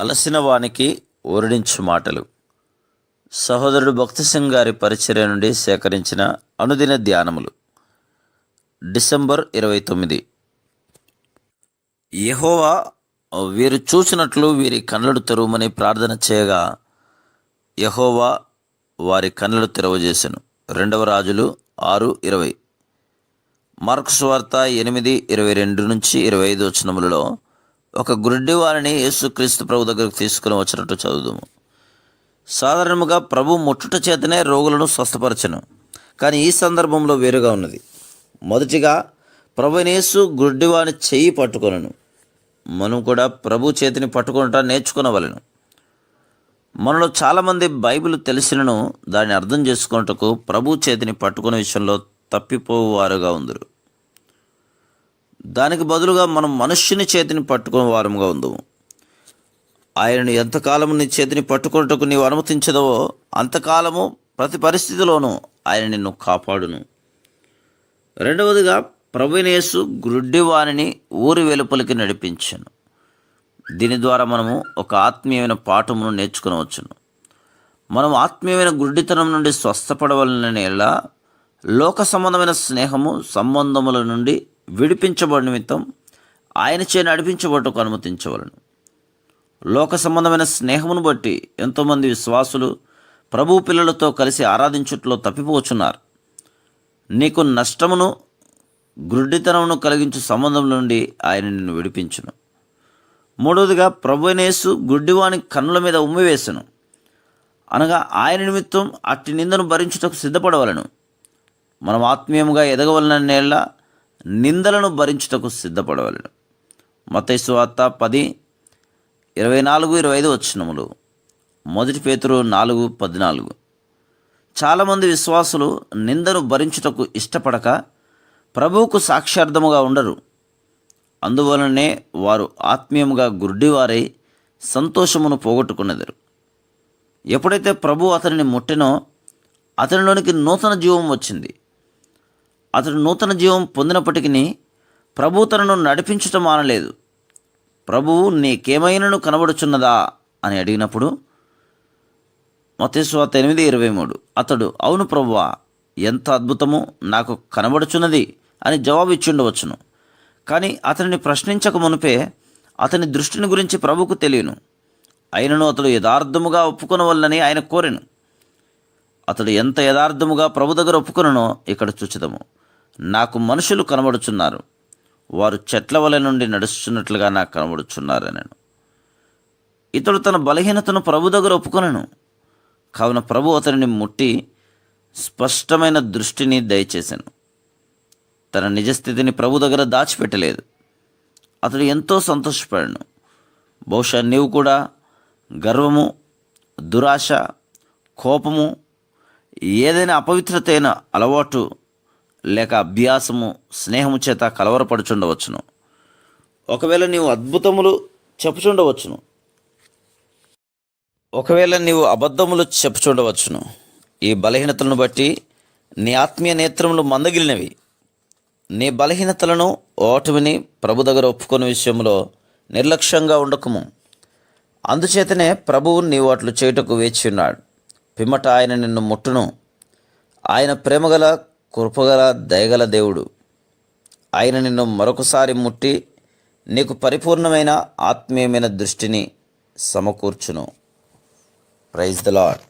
అలసిన వానికి ఊరడించు మాటలు. సహోదరుడు భక్తి సింగ్ గారి పరిచర్య నుండి సేకరించిన అనుదిన ధ్యానములు. డిసెంబర్ 29. యెహోవా వీరు చూచినట్లు వీరి కళ్ళను తెరవమని ప్రార్థన చేయగా యెహోవా వారి కళ్ళను తెరవజేసెను. 2 రాజులు 6:20. మార్కు సువార్త 8:22-25 వచనములలో ఒక గుడ్డి వారిని యేసుక్రీస్తు ప్రభు దగ్గరకు తీసుకుని వచ్చినట్టు చదువుదాము. సాధారణంగా ప్రభు ముట్టుట చేతనే రోగులను స్వస్థపరచను, కానీ ఈ సందర్భంలో వేరుగా ఉన్నది. మొదటిగా ప్రభువైన యేసు గుడ్డివాని చెయ్యి పట్టుకొనను. మనం కూడా ప్రభు చేతిని పట్టుకొనట నేర్చుకునవలెను. మనలో చాలామంది బైబిల్ తెలిసినను దాన్ని అర్థం చేసుకున్నట్టుకు ప్రభు చేతిని పట్టుకునే విషయంలో తప్పిపోవారుగా ఉందరు. దానికి బదులుగా మనం మనుష్యుని చేతిని పట్టుకునే వారముగా ఉందము. ఆయనను ఎంతకాలము నీ చేతిని పట్టుకున్నట్టుకు నీవు అనుమతించదవో అంతకాలము ప్రతి పరిస్థితిలోనూ ఆయన నిన్ను కాపాడును. రెండవదిగా ప్రభువైన యేసు గుడ్డివానిని ఊరి వెలుపలికి నడిపించను. దీని ద్వారా మనము ఒక ఆత్మీయమైన పాఠమును నేర్చుకునవచ్చును. మనం ఆత్మీయమైన గుడ్డితనం నుండి స్వస్థపడవలనని ఎలా లోక సంబంధమైన స్నేహము సంబంధముల నుండి విడిపించబడి నిమిత్తం ఆయన చే నడిపించబట్టుకు అనుమతించవలను. లోక సంబంధమైన స్నేహమును బట్టి ఎంతోమంది విశ్వాసులు ప్రభు పిల్లలతో కలిసి ఆరాధించుట్లో తప్పిపోచున్నారు. నీకు నష్టమును గుడ్డితనమును కలిగించు సంబంధం నుండి ఆయన నిన్ను విడిపించును. మూడవదిగా ప్రభువైన యేసు గుడ్డివాని కన్నుల మీద ఉమ్మివేసెను, అనగా ఆయన నిమిత్తం అట్టి నిందను భరించుటకు సిద్ధపడవలను. మనం ఆత్మీయముగా ఎదగవలననేలా నిందలను భరించుటకు సిద్ధపడవలను. మత్తయి సువార్త 10:24-25 వచనములు. 1 పేతురు 4:14. చాలామంది విశ్వాసులు నిందను భరించుటకు ఇష్టపడక ప్రభువుకు సాక్ష్యార్థముగా ఉండరు. అందువలనే వారు ఆత్మీయముగా గుడ్డివారై సంతోషమును పోగొట్టుకునేదరు. ఎప్పుడైతే ప్రభు అతనిని ముట్టెనో అతనిలోనికి నూతన జీవం వచ్చింది. అతడు నూతన జీవం పొందినప్పటికీ ప్రభు తనను నడిపించటం మానలేదు. ప్రభువు నీకేమైనను కనబడుచున్నదా అని అడిగినప్పుడు మత్తయి సువార్త 8:23 అతడు అవును ప్రభువా, ఎంత అద్భుతము నాకు కనబడుచున్నది అని జవాబు ఇచ్చిండవచ్చును. కానీ అతనిని ప్రశ్నించక మునిపే అతని దృష్టిని గురించి ప్రభువుకు తెలియను. అయినను అతడు యథార్థముగా ఒప్పుకొనవలనని ఆయన కోరెను. అతడు ఎంత యథార్థముగా ప్రభు దగ్గర ఒప్పుకొననో ఇక్కడ చూచిదము. నాకు మనుషులు కనబడుచున్నారు, వారు చెట్ల వలె నుండి నడుస్తున్నట్లుగా నాకు కనబడుచున్నారనను. ఇతడు తన బలహీనతను ప్రభు దగ్గర ఒప్పుకొనను. కావున ప్రభు అతనిని ముట్టి స్పష్టమైన దృష్టిని దయచేశాను. తన నిజస్థితిని ప్రభు దగ్గర దాచిపెట్టలేదు. అతడు ఎంతో సంతోషపడాను. బహుశా నీవు కూడా గర్వము, దురాశ, కోపము, ఏదైనా అపవిత్రత అయిన అలవాటు లేక అభ్యాసము, స్నేహము చేత కలవరపడుచుండవచ్చును. ఒకవేళ నీవు అబద్ధములు చెప్పుచుండవచ్చును. ఈ బలహీనతలను బట్టి నీ ఆత్మీయ నేత్రములు మందగిలినవి. నీ బలహీనతలను, ఓటమిని ప్రభు దగ్గర ఒప్పుకునే విషయంలో నిర్లక్ష్యంగా ఉండకము. అందుచేతనే ప్రభువు నీవు అట్లు చేయుటకు వేచి ఉన్నాడు. పిమ్మట ఆయన నిన్ను ముట్టును. ఆయన ప్రేమగల, కృపగల, దయగల దేవుడు. ఆయన నిన్ను మరొకసారి ముట్టి నీకు పరిపూర్ణమైన ఆత్మీయమైన దృష్టిని సమకూర్చును. Praise the lord.